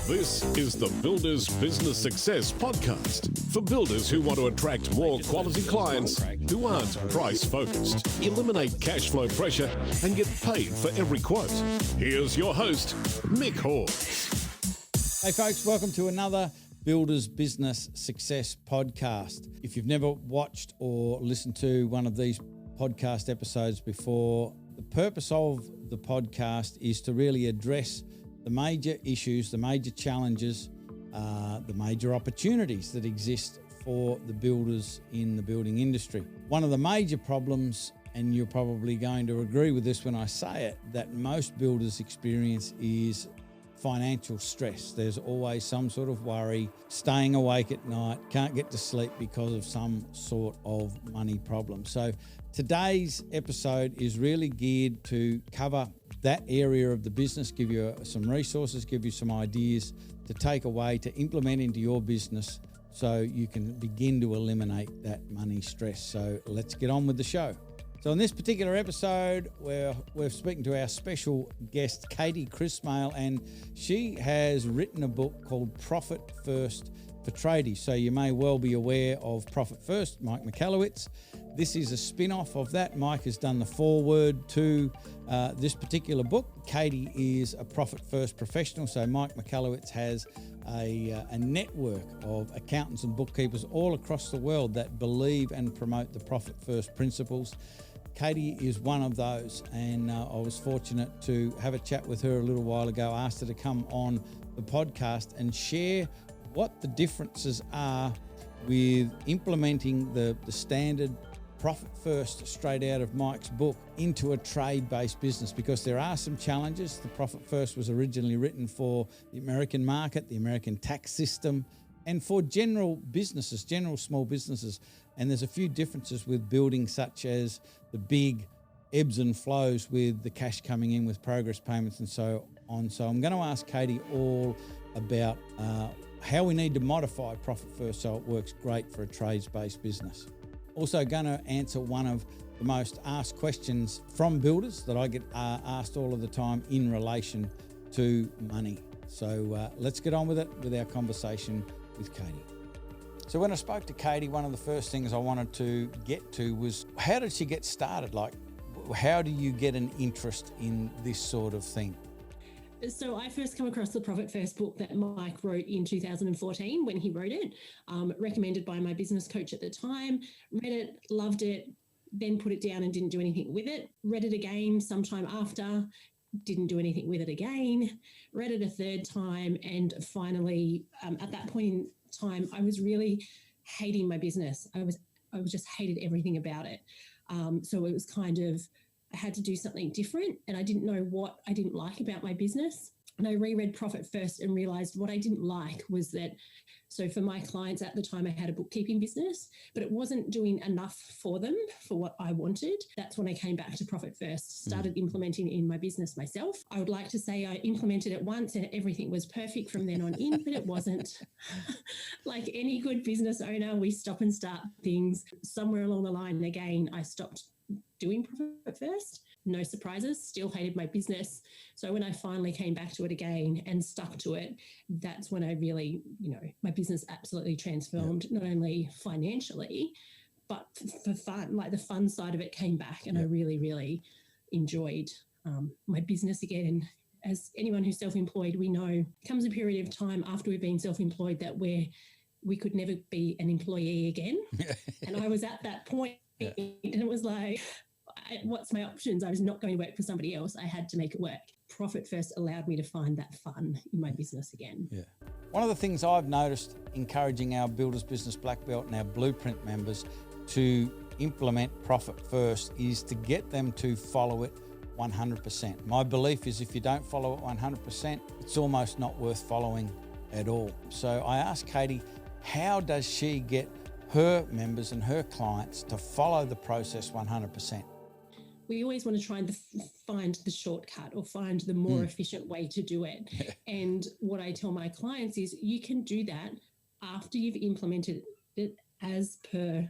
This is the Builders Business Success Podcast for builders who want to attract more quality clients who aren't price-focused, eliminate cash flow pressure, and get paid for every quote. Here's your host, Michalowicz. Hey folks, welcome to another Builders Business Success Podcast. If you've never watched or listened to one of these podcast episodes before, the purpose of the podcast is to really address the major issues, the major challenges, the major opportunities that exist for the builders in the building industry. One of the major problems, and you're probably going to agree with this when I say it, that most builders experience is financial stress. There's always some sort of worry, staying awake at night, can't get to sleep because of some sort of money problem. So today's episode is really geared to cover that area of the business, give you some resources, give you some ideas to take away, to implement into your business so you can begin to eliminate that money stress. So let's get on with the show. So in this particular episode, we're speaking to our special guest, Katie Crismale, and she has written a book called Profit First For Tradies. So you may well be aware of Profit First, Mike Michalowicz. This is a spin-off of that. Mike has done the foreword to this particular book. Katie is a Profit First professional, so Mike Michalowicz has a network of accountants and bookkeepers all across the world that believe and promote the Profit First principles. Katie is one of those, and I was fortunate to have a chat with her a little while ago, asked her to come on the podcast and share what the differences are with implementing the standard Profit First straight out of Mike's book into a trade-based business, because there are some challenges. The Profit First was originally written for the American market, the American tax system, and for general businesses, general small businesses. And there's a few differences with building, such as the big ebbs and flows with the cash coming in with progress payments and so on. So I'm going to ask Katie all about how we need to modify Profit First so it works great for a trades-based business. Also going to answer one of the most asked questions from builders that I get asked all of the time in relation to money. So let's get on with it, with our conversation with Katie. So when I spoke to Katie, one of the first things I wanted to get to was, how did she get started? Like, how do you get an interest in this sort of thing? So I first come across the Profit First book that Mike wrote in 2014 when he wrote it, recommended by my business coach at the time. Read it, loved it, then put it down and didn't do anything with it. Read it again sometime after, didn't do anything with it again. Read it a third time, and finally, at that point in time, I was really hating my business. I just hated everything about it. So it was kind of, I had to do something different, and I didn't know what I didn't like about my business. And I reread Profit First and realized what I didn't like was that, so for my clients at the time, I had a bookkeeping business, but it wasn't doing enough for them for what I wanted. That's when I came back to Profit First, started implementing in my business myself. I would like to say I implemented it once and everything was perfect from then on in, but it wasn't. Like any good business owner, we stop and start things. Somewhere along the line, again, I stopped doing Profit First. No surprises, still hated my business. So when I finally came back to it again and stuck to it, that's when I really, my business absolutely transformed, not only financially, but for fun. Like the fun side of it came back, and I really, really enjoyed my business again. As anyone who's self-employed, we know comes a period of time after we've been self-employed that we could never be an employee again. And I was at that point, and it was like, what's my options? I was not going to work for somebody else. I had to make it work. Profit First allowed me to find that fun in my business again. Yeah. One of the things I've noticed encouraging our Builders Business Blackbelt and our Blueprint members to implement Profit First is to get them to follow it 100%. My belief is if you don't follow it 100%, it's almost not worth following at all. So I asked Katie, how does she get her members and her clients to follow the process 100%? We always want to try and find the shortcut or find the more efficient way to do it. And what I tell my clients is you can do that after you've implemented it as per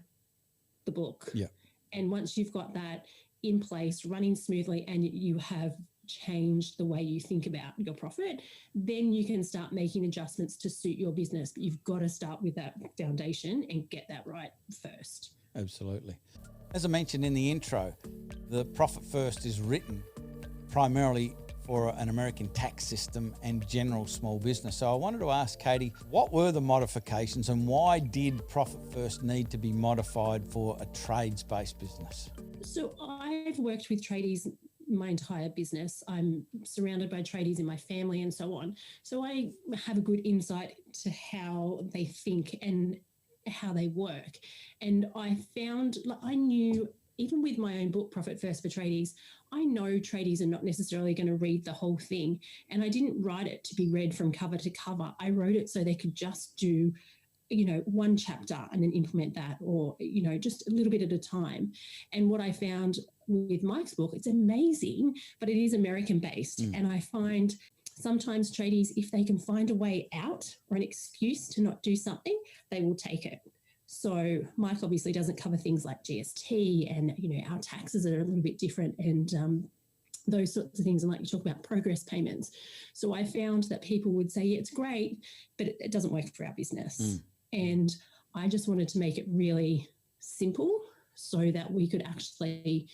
the book. Yeah. And once you've got that in place, running smoothly, and you have change the way you think about your profit, then you can start making adjustments to suit your business. But you've got to start with that foundation and get that right first. Absolutely. As I mentioned in the intro, the Profit First is written primarily for an American tax system and general small business. So I wanted to ask Katie, what were the modifications and why did Profit First need to be modified for a trades-based business? So I've worked with tradies my entire business. I'm surrounded by tradies in my family and so on. So I have a good insight to how they think and how they work. And I found, like, I knew, even with my own book, Profit First for Tradies, I know tradies are not necessarily going to read the whole thing. And I didn't write it to be read from cover to cover. I wrote it so they could just do, one chapter and then implement that, or, just a little bit at a time. And what I found with Mike's book, it's amazing, but it is American based. And I find sometimes tradies, if they can find a way out or an excuse to not do something, they will take it. So Mike obviously doesn't cover things like GST, and, our taxes are a little bit different, and those sorts of things. And like you talk about progress payments. So I found that people would say, yeah, it's great, but it doesn't work for our business. And I just wanted to make it really simple so that we could actually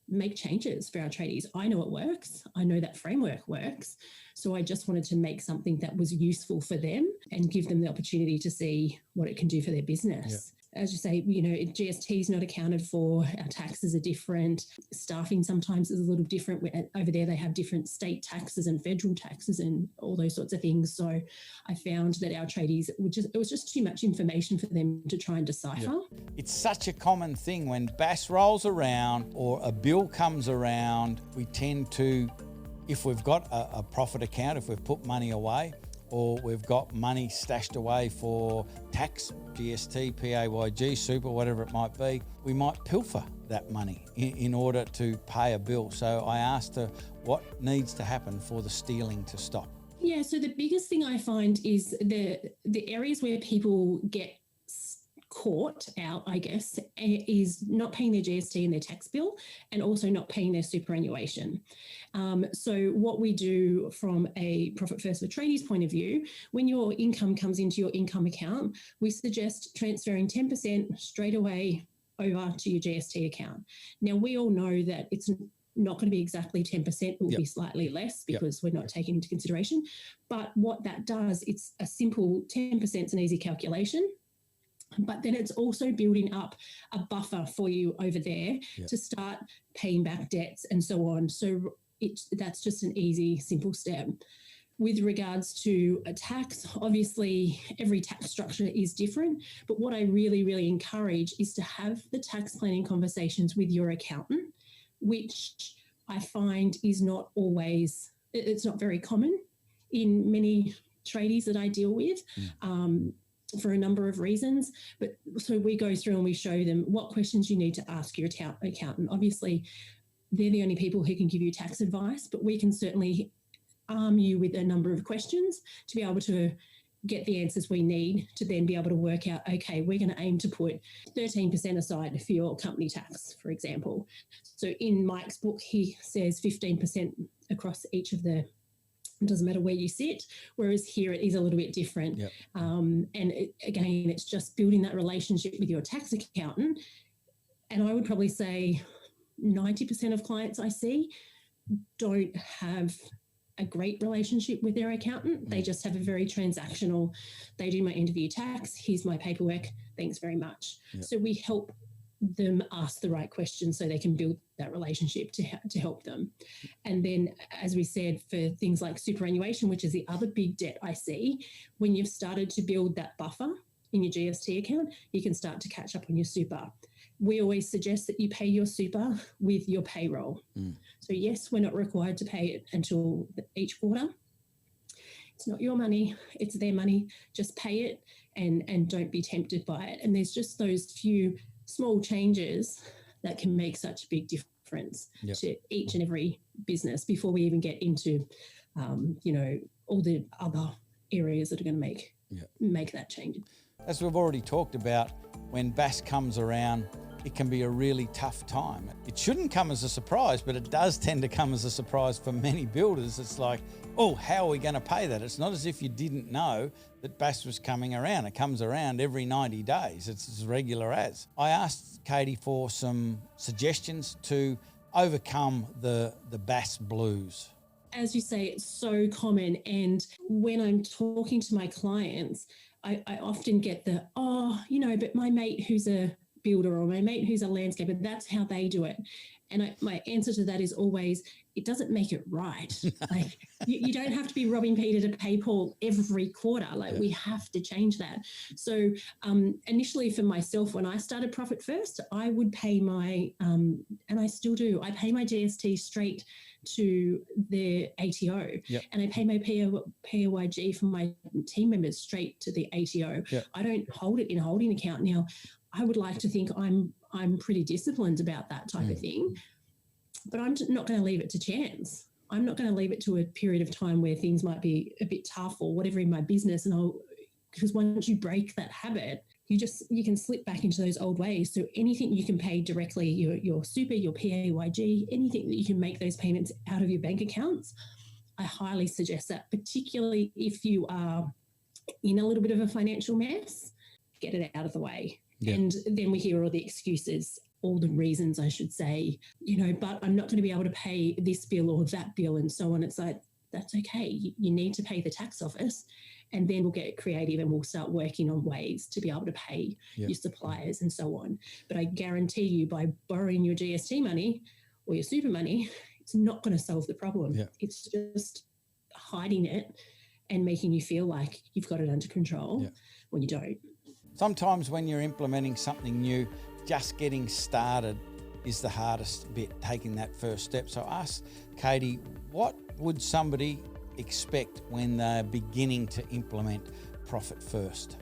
make changes for our tradies. I know it works. I know that framework works. So I just wanted to make something that was useful for them and give them the opportunity to see what it can do for their business. Yeah. As you say, GST is not accounted for. Our taxes are different. Staffing sometimes is a little different. Over there, they have different state taxes and federal taxes and all those sorts of things. So I found that our tradies, it was just too much information for them to try and decipher. Yeah. It's such a common thing when BAS rolls around or a bill comes around, we tend to, if we've got a profit account, if we've put money away, or we've got money stashed away for tax, GST, PAYG, super, whatever it might be, we might pilfer that money in order to pay a bill. So I asked her what needs to happen for the stealing to stop. Yeah, so the biggest thing I find is the areas where people get caught out, I guess, is not paying their GST and their tax bill, and also not paying their superannuation. So what we do from a Profit First for Tradies point of view, when your income comes into your income account, we suggest transferring 10% straight away over to your GST account. Now, we all know that it's not going to be exactly 10%, it will be slightly less because we're not taking into consideration. But what that does, it's a simple 10% is an easy calculation. But then it's also building up a buffer for you over there to start paying back debts and so on. So that's just an easy, simple step. With regards to a tax, obviously every tax structure is different, but what I really, really encourage is to have the tax planning conversations with your accountant, which I find is not always, it's not very common in many tradies that I deal with. For a number of reasons. But so we go through and we show them what questions you need to ask your accountant. Obviously, they're the only people who can give you tax advice, but we can certainly arm you with a number of questions to be able to get the answers we need to then be able to work out, okay, we're going to aim to put 13% aside for your company tax, for example. So in Mike's book, he says 15% across each of the, it doesn't matter where you sit, whereas here it is a little bit different. Yep. Again, it's just building that relationship with your tax accountant. And I would probably say 90% of clients I see don't have a great relationship with their accountant. They just have a very transactional, they do my end of year tax, here's my paperwork, thanks very much. Yep. So we help them ask the right questions so they can build that relationship to help them. And then, as we said, for things like superannuation, which is the other big debt I see, when you've started to build that buffer in your GST account, you can start to catch up on your super. We always suggest that you pay your super with your payroll. So yes, we're not required to pay it until each quarter. It's not your money, it's their money. Just pay it and don't be tempted by it. And there's just those few small changes that can make such a big difference to each and every business before we even get into, all the other areas that are going to make that change. As we've already talked about, when BAS comes around, it can be a really tough time. It shouldn't come as a surprise, but it does tend to come as a surprise for many builders. It's like, oh, how are we going to pay that? It's not as if you didn't know that BAS was coming around. It comes around every 90 days. It's as regular as. I asked Katie for some suggestions to overcome the BAS blues. As you say, it's so common. And when I'm talking to my clients, I often get but my mate who's a builder or my mate who's a landscaper, that's how they do it. And my answer to that is always, it doesn't make it right. Like you don't have to be robbing Peter to pay Paul every quarter. We have to change that. So initially for myself, when I started Profit First, I would pay my, and I still do, I pay my GST straight to the ATO, and I pay my PAYG for my team members straight to the ATO. I don't hold it in a holding account. Now, I would like to think I'm pretty disciplined about that type of thing, but I'm not going to leave it to chance. I'm not going to leave it to a period of time where things might be a bit tough or whatever in my business. Because once you break that habit, you can slip back into those old ways. So anything you can pay directly, your super, your PAYG, anything that you can make those payments out of your bank accounts, I highly suggest that, particularly if you are in a little bit of a financial mess, get it out of the way. Yeah. And then we hear all the excuses, all the reasons, I should say, but I'm not going to be able to pay this bill or that bill and so on. It's like, that's okay. You need to pay the tax office, and then we'll get creative and we'll start working on ways to be able to pay your suppliers and so on. But I guarantee you, by borrowing your GST money or your super money, it's not going to solve the problem. Yeah. It's just hiding it and making you feel like you've got it under control when you don't. Sometimes when you're implementing something new, just getting started is the hardest bit, taking that first step. So ask Katie, what would somebody expect when they're beginning to implement Profit First?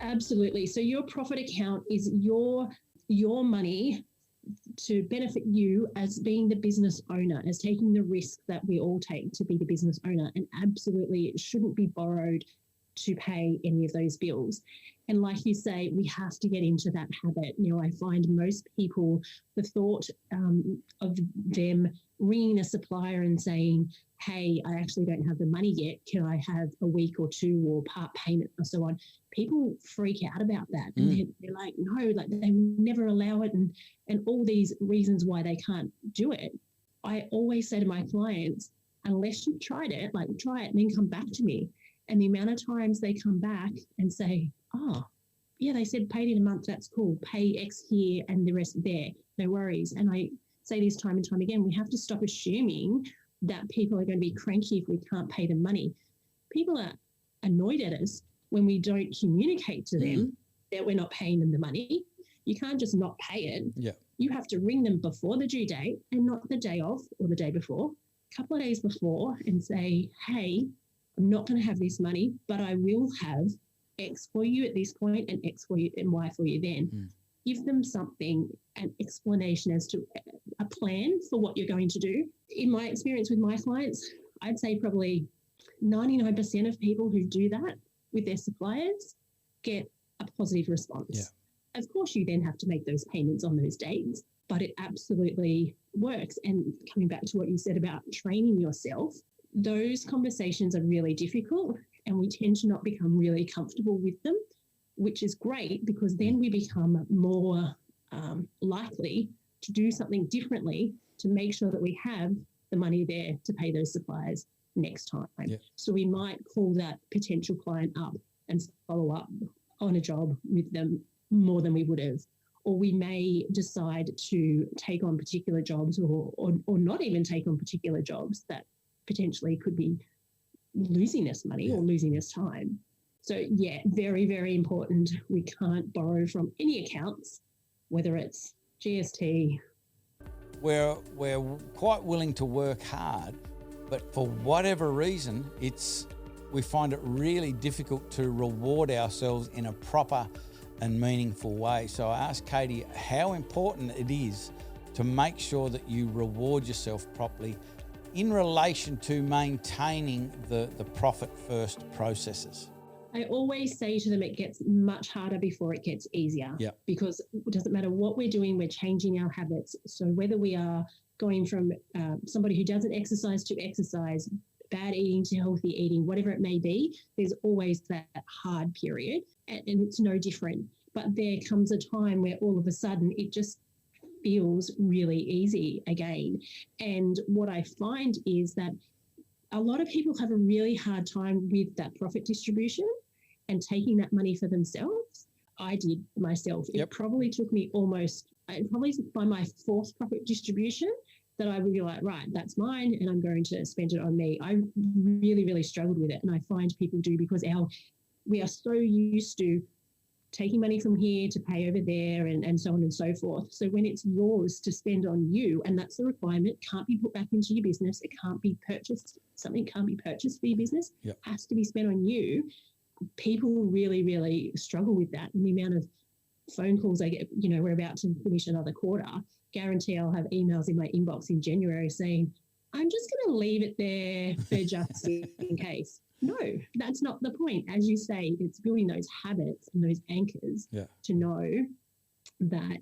Absolutely. So your profit account is your money to benefit you as being the business owner, as taking the risk that we all take to be the business owner. And absolutely, it shouldn't be borrowed to pay any of those bills. And like you say, we have to get into that habit. I find most people, the thought of them ringing a supplier and saying, hey, I actually don't have the money yet. Can I have a week or two or part payment or so on? People freak out about that. And they're like, no, like they never allow it, and all these reasons why they can't do it. I always say to my clients, unless you've tried it, try it and then come back to me. And the amount of times they come back and say, oh, yeah, they said paid in a month, that's cool. Pay X here and the rest there, no worries. And I say this time and time again, we have to stop assuming that people are going to be cranky if we can't pay them money. People are annoyed at us when we don't communicate to them that we're not paying them the money. You can't just not pay it. Yeah. You have to ring them before the due date and not the day of or the day before, a couple of days before, and say, hey, I'm not going to have this money, but I will have X for you at this point and X for you and Y for you then. Give them something, an explanation as to a plan for what you're going to do. In my experience with my clients, I'd say probably 99% of people who do that with their suppliers get a positive response. Yeah. Of course, you then have to make those payments on those dates, but it absolutely works. And coming back to what you said about training yourself, those conversations are really difficult and we tend to not become really comfortable with them, which is great because then we become more likely to do something differently to make sure that we have the money there to pay those suppliers next time. Yeah. So we might call that potential client up and follow up on a job with them more than we would have. Or we may decide to take on particular jobs or not even take on particular jobs that potentially could be losing us money or losing us time. So, yeah, very, very important. We can't borrow from any accounts, whether it's GST. We're quite willing to work hard, but for whatever reason, we find it really difficult to reward ourselves in a proper and meaningful way. So I asked Katie how important it is to make sure that you reward yourself properly in relation to maintaining the Profit First processes. I always say to them, it gets much harder before it gets easier. Yeah. Because it doesn't matter what we're doing, we're changing our habits. So whether we are going from somebody who doesn't exercise to exercise, bad eating to healthy eating, whatever it may be, there's always that hard period, and it's no different. But there comes a time where all of a sudden it just feels really easy again. And what I find is that a lot of people have a really hard time with that profit distribution and taking that money for themselves. I did myself. It probably took me probably by my fourth profit distribution that I would be like, right, that's mine and I'm going to spend it on me. I really, really struggled with it. And I find people do because we are so used to taking money from here to pay over there and so on and so forth. So when it's yours to spend on you, and that's the requirement, can't be put back into your business, it can't be purchased, something can't be purchased for your business, has to be spent on you. People really, really struggle with that. And the amount of phone calls I get, we're about to finish another quarter, guarantee I'll have emails in my inbox in January saying, I'm just going to leave it there for just in case. No, that's not the point. As you say, it's building those habits and those anchors to know that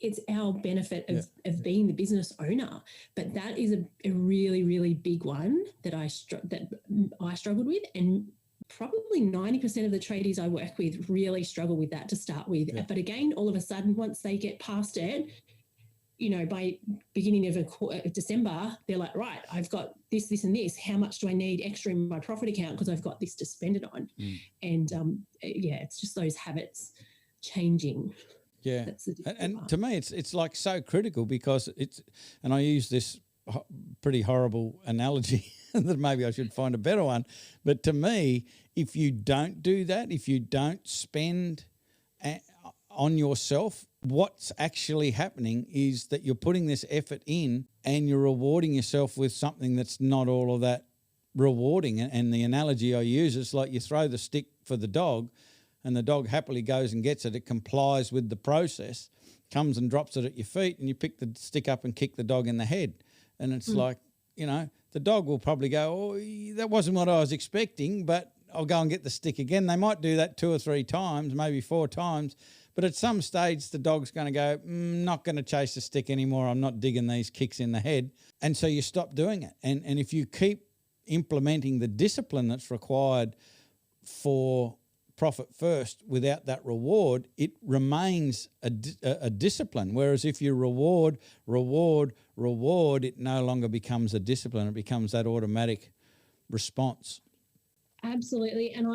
it's our benefit of being the business owner. But that is a really, really big one that I struggled with, and probably 90% of the tradies I work with really struggle with that to start with. Yeah. But again, all of a sudden, once they get past it, by beginning of December, they're like, right, I've got this, and this. How much do I need extra in my profit account because I've got this to spend it on? And it's just those habits changing. Yeah, and to me, it's like so critical because and I use this pretty horrible analogy that maybe I should find a better one. But to me, if you don't do that, if you don't spend on yourself, what's actually happening is that you're putting this effort in and you're rewarding yourself with something that's not all of that rewarding. And the analogy I use is like you throw the stick for the dog and the dog happily goes and gets it. It complies with the process, comes and drops it at your feet, and you pick the stick up and kick the dog in the head. And it's like, the dog will probably go, oh, that wasn't what I was expecting, but I'll go and get the stick again. They might do that 2 or 3 times, maybe 4 times. But at some stage, the dog's going to go, not going to chase the stick anymore. I'm not digging these kicks in the head. And so you stop doing it. And if you keep implementing the discipline that's required for profit first without that reward, it remains a discipline. Whereas if you reward, it no longer becomes a discipline. It becomes that automatic response. Absolutely. And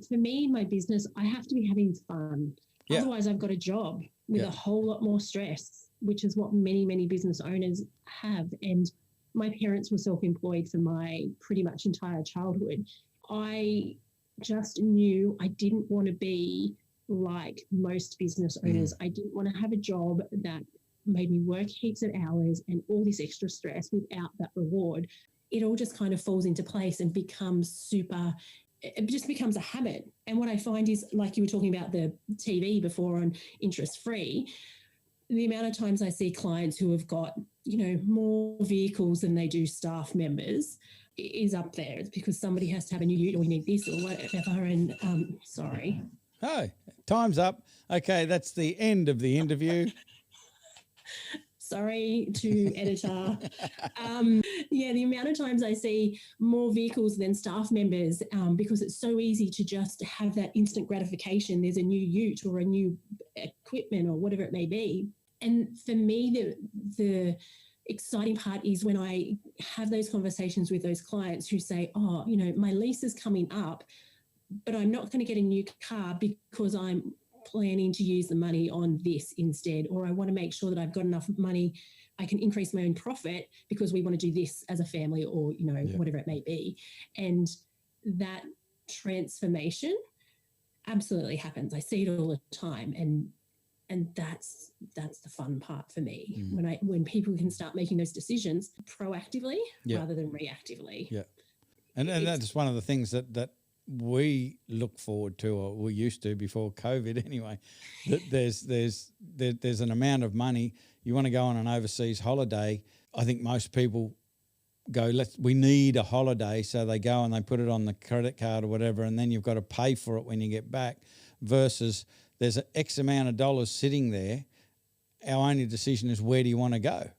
for me, in my business, I have to be having fun. Yeah. Otherwise, I've got a job with a whole lot more stress, which is what many, many business owners have. And my parents were self-employed for my pretty much entire childhood. I just knew I didn't want to be like most business owners. I didn't want to have a job that made me work heaps of hours and all this extra stress without that reward. It all just kind of falls into place and it just becomes a habit. And what I find is, like you were talking about the TV before on interest-free, the amount of times I see clients who have got, more vehicles than they do staff members is up there. It's because somebody has to have a new ute or we need this or whatever. And sorry. Oh, time's up. Okay, that's the end of the interview. Sorry to editor. The amount of times I see more vehicles than staff members because it's so easy to just have that instant gratification. There's a new ute or a new equipment or whatever it may be. And for me, the exciting part is when I have those conversations with those clients who say, oh, my lease is coming up, but I'm not going to get a new car because I'm planning to use the money on this instead, or I want to make sure that I've got enough money, I can increase my own profit because we want to do this as a family or, whatever it may be. And that transformation absolutely happens. I see it all the time. And that's the fun part for me when people can start making those decisions proactively rather than reactively. Yeah. And that's one of the things that we look forward to, or we used to before COVID anyway, that there's an amount of money. You want to go on an overseas holiday. I think most people go, we need a holiday, so they go and they put it on the credit card or whatever, and then you've got to pay for it when you get back, versus there's an X amount of dollars sitting there. Our only decision is, where do you want to go?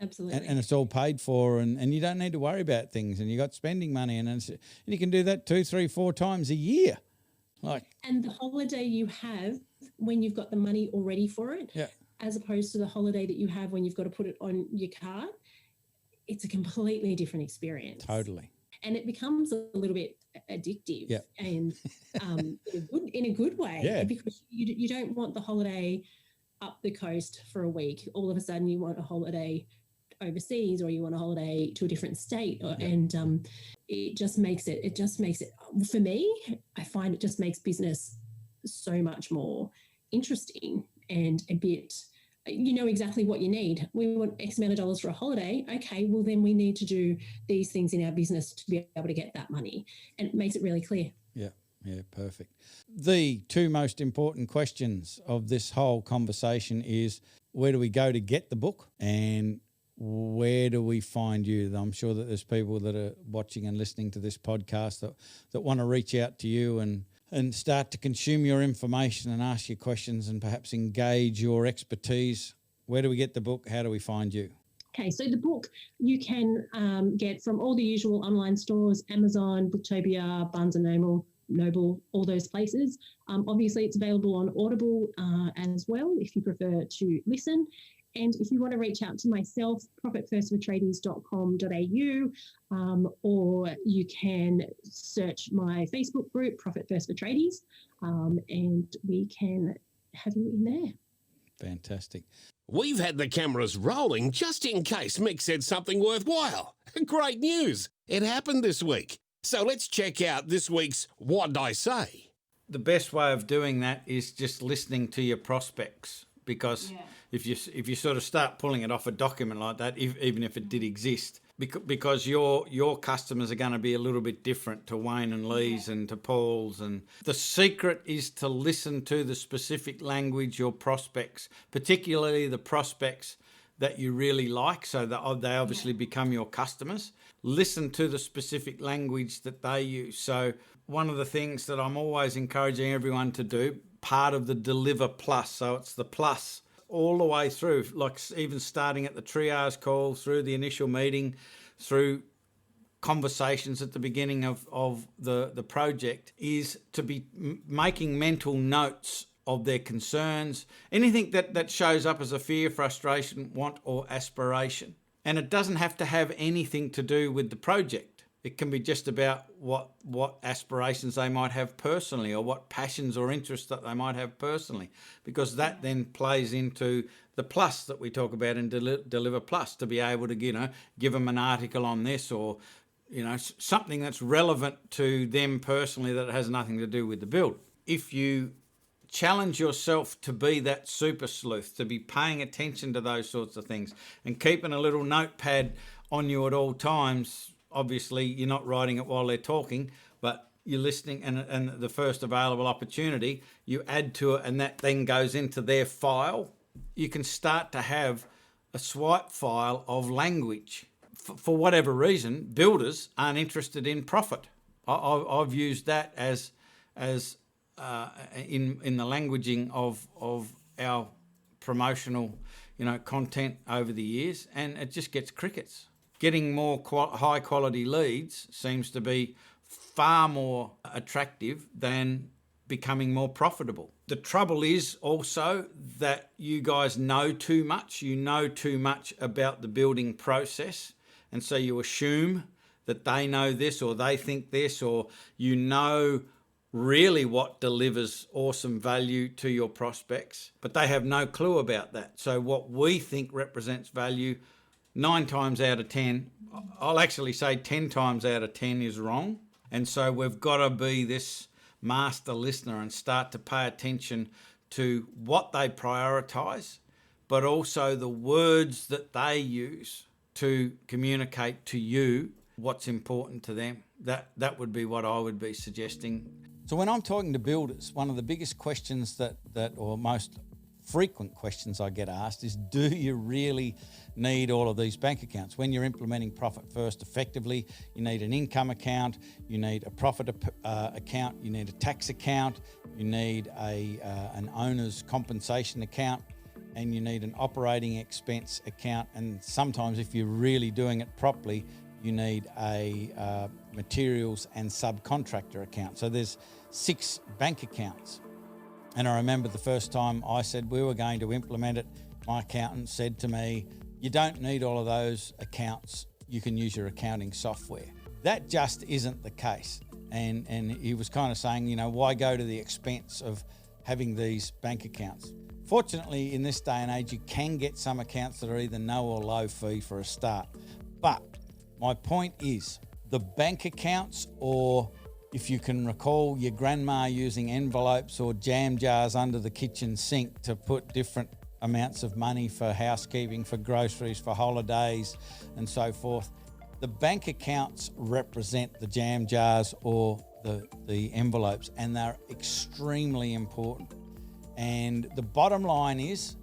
Absolutely. And it's all paid for, and you don't need to worry about things, and you got spending money, and you can do that 2, 3, 4 times a year. And the holiday you have when you've got the money already for it, as opposed to the holiday that you have when you've got to put it on your card, it's a completely different experience. Totally. And it becomes a little bit addictive, and in a good way, because you don't want the holiday up the coast for a week. All of a sudden you want a holiday overseas, or you want a holiday to a different state, and it just makes it for me, I find it just makes business so much more interesting and a bit, you know exactly what you need. We want X amount of dollars for a holiday. Okay, well then we need to do these things in our business to be able to get that money, and it makes it really clear. Yeah, perfect. The 2 most important questions of this whole conversation is, where do we go to get the book, and where do we find you? I'm sure that there's people that are watching and listening to this podcast that want to reach out to you and start to consume your information and ask you questions and perhaps engage your expertise. Where do we get the book? How do we find you? Okay, so the book you can get from all the usual online stores, Amazon, Booktopia, Barnes & Noble, all those places. Obviously, it's available on Audible as well if you prefer to listen. And if you want to reach out to myself, profitfirstfortradies.com.au, or you can search my Facebook group, Profit First For Tradies, and we can have you in there. Fantastic. We've had the cameras rolling just in case Mick said something worthwhile. Great news. It happened this week. So let's check out this week's What'd I Say? The best way of doing that is just listening to your prospects, because if you sort of start pulling it off a document like that, even if it did exist, because your customers are going to be a little bit different to Wayne and Lee's and to Paul's, and the secret is to listen to the specific language your prospects, particularly the prospects that you really like, so that they obviously become your customers. Listen to the specific language that they use. So one of the things that I'm always encouraging everyone to do, part of the Deliver Plus, so it's the plus all the way through, like even starting at the triage call, through the initial meeting, through conversations at the beginning of the project, is to be making mental notes of their concerns, anything that shows up as a fear, frustration, want, or aspiration. And it doesn't have to have anything to do with the project. It can be just about what aspirations they might have personally, or what passions or interests that they might have personally, because that then plays into the plus that we talk about in Deliver Plus, to be able to, give them an article on this, or, something that's relevant to them personally that has nothing to do with the build. If you challenge yourself to be that super sleuth, to be paying attention to those sorts of things and keeping a little notepad on you at all times. Obviously, you're not writing it while they're talking, but you're listening, and the first available opportunity, you add to it, and that then goes into their file. You can start to have a swipe file of language. For whatever reason, builders aren't interested in profit. I've used that as in the languaging of our promotional, content over the years, and it just gets crickets. Getting more high quality leads seems to be far more attractive than becoming more profitable. The trouble is also that you guys know too much. You know too much about the building process, and so you assume that they know this, or they think this, or really what delivers awesome value to your prospects, but they have no clue about that. So what we think represents value, 9 times out of 10, I'll actually say 10 times out of 10 is wrong. And so we've got to be this master listener and start to pay attention to what they prioritise, but also the words that they use to communicate to you what's important to them. That would be what I would be suggesting. So when I'm talking to builders, one of the biggest questions that or most frequent questions I get asked is, do you really need all of these bank accounts? When you're implementing Profit First effectively, you need an income account, you need a profit account, you need a tax account, you need an owner's compensation account, and you need an operating expense account. And sometimes, if you're really doing it properly, you need a materials and subcontractor account. So there's 6 bank accounts. And I remember the first time I said we were going to implement it, my accountant said to me, you don't need all of those accounts. You can use your accounting software. That just isn't the case. And he was kind of saying, you know, why go to the expense of having these bank accounts? Fortunately, in this day and age, you can get some accounts that are either no or low fee for a start. But my point is, the bank accounts, or if you can recall your grandma using envelopes or jam jars under the kitchen sink to put different amounts of money for housekeeping, for groceries, for holidays and so forth, the bank accounts represent the jam jars or the envelopes, and they're extremely important. And the bottom line is,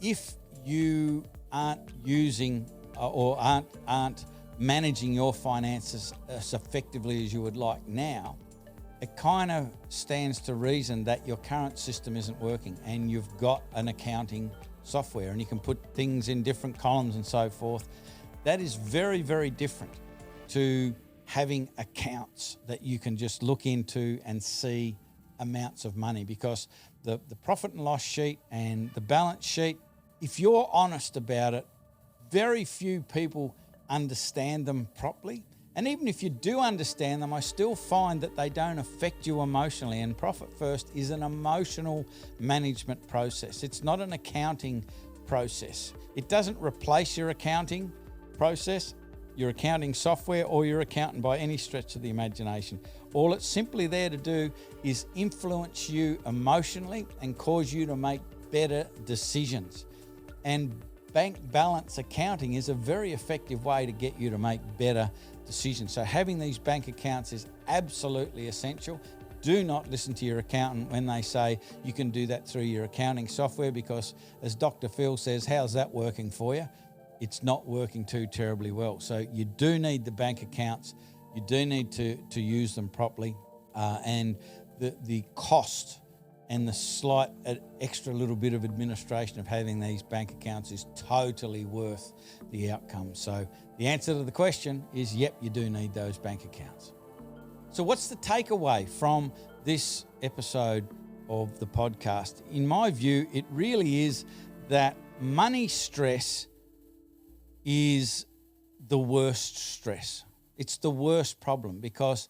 if you aren't using or aren't managing your finances as effectively as you would like now, it kind of stands to reason that your current system isn't working, and you've got an accounting software and you can put things in different columns and so forth. That is very, very different to having accounts that you can just look into and see amounts of money, because the profit and loss sheet and the balance sheet, if you're honest about it, very few people understand them properly. And even if you do understand them, I still find that they don't affect you emotionally. And Profit First is an emotional management process. It's not an accounting process. It doesn't replace your accounting process, your accounting software, or your accountant by any stretch of the imagination. All it's simply there to do is influence you emotionally and cause you to make better decisions. And bank balance accounting is a very effective way to get you to make better decisions. So having these bank accounts is absolutely essential. Do not listen to your accountant when they say you can do that through your accounting software, because as Dr. Phil says, how's that working for you? It's not working too terribly well. So you do need the bank accounts. You do need to use them properly. And the cost and the slight extra little bit of administration of having these bank accounts is totally worth the outcome. So the answer to the question is, yep, you do need those bank accounts. So what's the takeaway from this episode of the podcast? In my view, it really is that money stress is the worst stress. It's the worst problem, because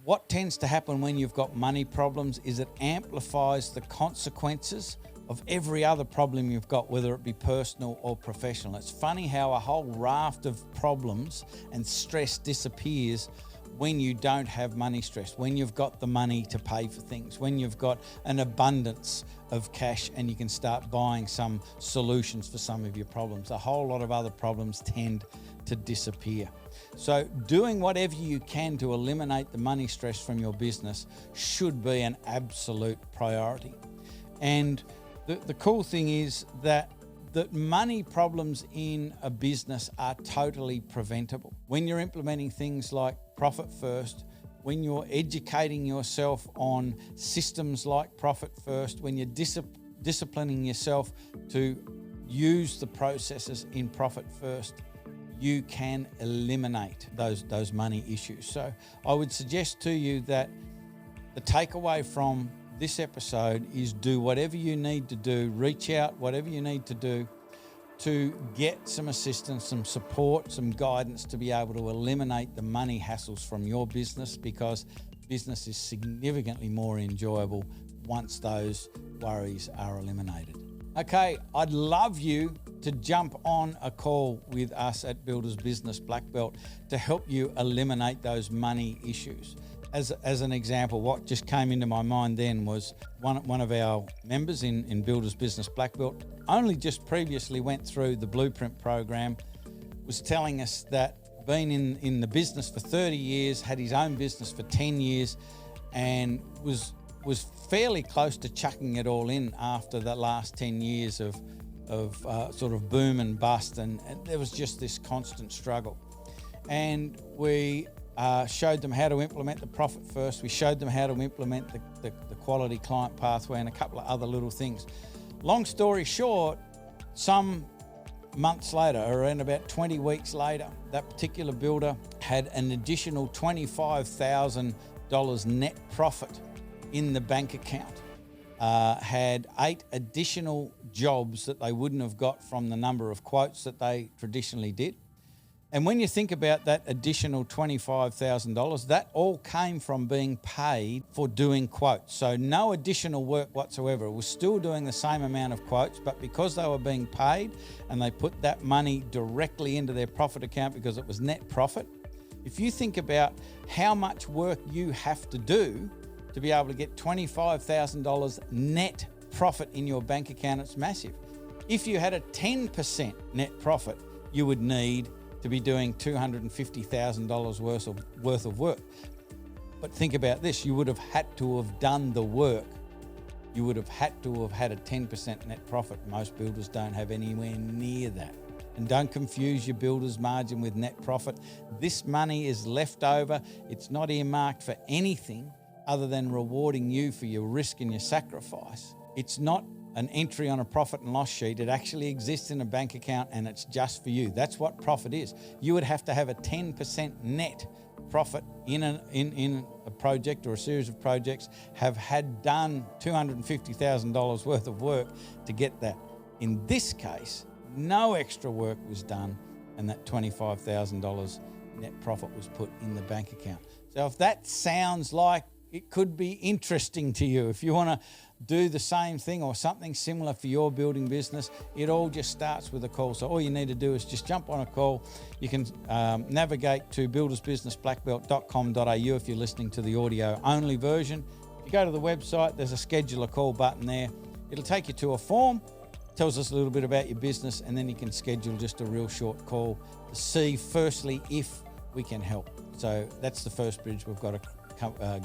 what tends to happen when you've got money problems is it amplifies the consequences of every other problem you've got, whether it be personal or professional. It's funny how a whole raft of problems and stress disappears when you don't have money stress, when you've got the money to pay for things, when you've got an abundance of cash and you can start buying some solutions for some of your problems. A whole lot of other problems tend to disappear. So doing whatever you can to eliminate the money stress from your business should be an absolute priority. And the cool thing is that money problems in a business are totally preventable. When you're implementing things like Profit First, when you're educating yourself on systems like Profit First, when you're disciplining yourself to use the processes in Profit First, you can eliminate those money issues. So I would suggest to you that the takeaway from this episode is do whatever you need to do, reach out, whatever you need to do to get some assistance, some support, some guidance to be able to eliminate the money hassles from your business, because business is significantly more enjoyable once those worries are eliminated. Okay, I'd love you to jump on a call with us at Builders Business Blackbelt to help you eliminate those money issues. As an example, what just came into my mind then was one of our members in Builders Business Blackbelt only just previously went through the Blueprint program, was telling us that been in the business for 30 years, had his own business for 10 years, and was was fairly close to chucking it all in after the last 10 years of sort of boom and bust, and there was just this constant struggle. And we showed them how to implement the Profit First. We showed them how to implement the quality client pathway and a couple of other little things. Long story short, some months later, around about 20 weeks later, that particular builder had an additional $25,000 net profit in the bank account, had 8 additional jobs that they wouldn't have got from the number of quotes that they traditionally did. And when you think about that additional $25,000, that all came from being paid for doing quotes. So no additional work whatsoever. It was still doing the same amount of quotes, but because they were being paid and they put that money directly into their profit account because it was net profit. If you think about how much work you have to do to be able to get $25,000 net profit in your bank account, it's massive. If you had a 10% net profit, you would need to be doing $250,000 worth of work. But think about this, you would have had to have done the work. You would have had to have had a 10% net profit. Most builders don't have anywhere near that. And don't confuse your builder's margin with net profit. This money is left over. It's not earmarked for anything other than rewarding you for your risk and your sacrifice. It's not an entry on a profit and loss sheet. It actually exists in a bank account and it's just for you. That's what profit is. You would have to have a 10% net profit in a project or a series of projects, have had done $250,000 worth of work to get that. In this case, no extra work was done and that $25,000 net profit was put in the bank account. So if that sounds like it could be interesting to you, if you want to do the same thing or something similar for your building business, it all just starts with a call. So all you need to do is just jump on a call. You can navigate to buildersbusinessblackbelt.com.au if you're listening to the audio only version. If you go to the website, there's a schedule a call button there. It'll take you to a form, tells us a little bit about your business, and then you can schedule just a real short call to see firstly if we can help. So that's the first bridge we've got to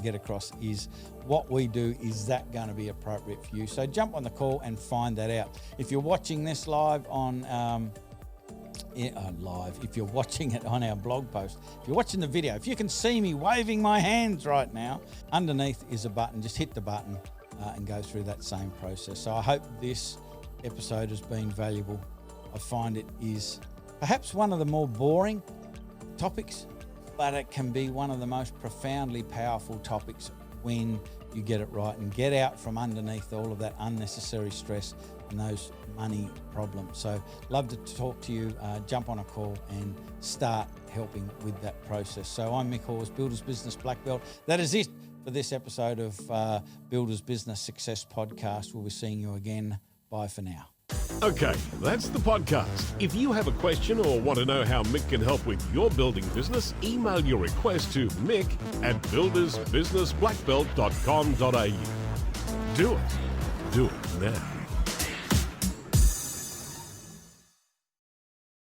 get across, is what we do, is that going to be appropriate for you? So jump on the call and find that out. If you're watching this live on if you're watching it on our blog post, if you're watching the video, if you can see me waving my hands right now, underneath is a button. Just hit the button and go through that same process. So I hope this episode has been valuable. I find it is perhaps one of the more boring topics, but it can be one of the most profoundly powerful topics when you get it right and get out from underneath all of that unnecessary stress and those money problems. So love to talk to you. Jump on a call and start helping with that process. So I'm Michalowicz, Builders Business Blackbelt. That is it for this episode of Builders Business Success Podcast. We'll be seeing you again. Bye for now. Okay, that's the podcast. If you have a question or want to know how Mick can help with your building business, email your request to mick@buildersbusinessblackbelt.com.au. Do it now.